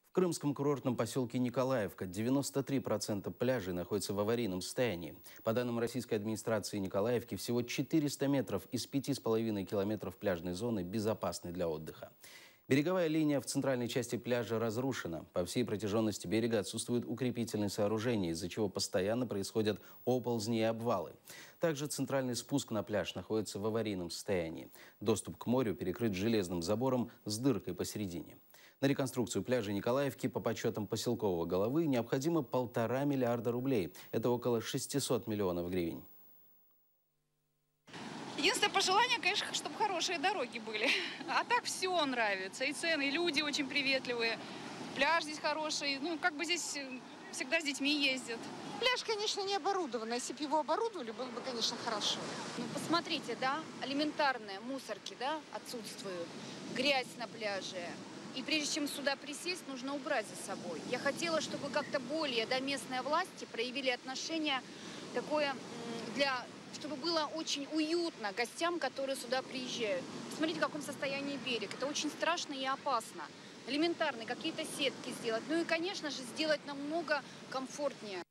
В крымском курортном поселке Николаевка 93% пляжей находятся в аварийном состоянии. По данным российской администрации Николаевки, всего 400 метров из 5,5 километров пляжной зоны безопасны для отдыха. Береговая линия в центральной части пляжа разрушена. По всей протяженности берега отсутствуют укрепительные сооружения, из-за чего постоянно происходят оползни и обвалы. Также центральный спуск на пляж находится в аварийном состоянии. Доступ к морю перекрыт железным забором с дыркой посередине. На реконструкцию пляжа Николаевки, по подсчетам поселкового головы, необходимо 1,5 миллиарда рублей. Это около 600 миллионов гривен. Единственное пожелание, конечно, чтобы хорошие дороги были. А так все нравится. И цены, и люди очень приветливые. Пляж здесь хороший. Ну, как бы здесь всегда с детьми ездят. Пляж, конечно, не оборудован. Если бы его оборудовали, было бы, конечно, хорошо. Ну, посмотрите, да, элементарные мусорки, да, отсутствуют. Грязь на пляже. И прежде чем сюда присесть, нужно убрать за собой. Я хотела, чтобы как-то более местные власти проявили отношение такое, чтобы было очень уютно гостям, которые сюда приезжают. Смотрите, в каком состоянии берег. Это очень страшно и опасно. Элементарные какие-то сетки сделать. Ну и, конечно же, сделать намного комфортнее.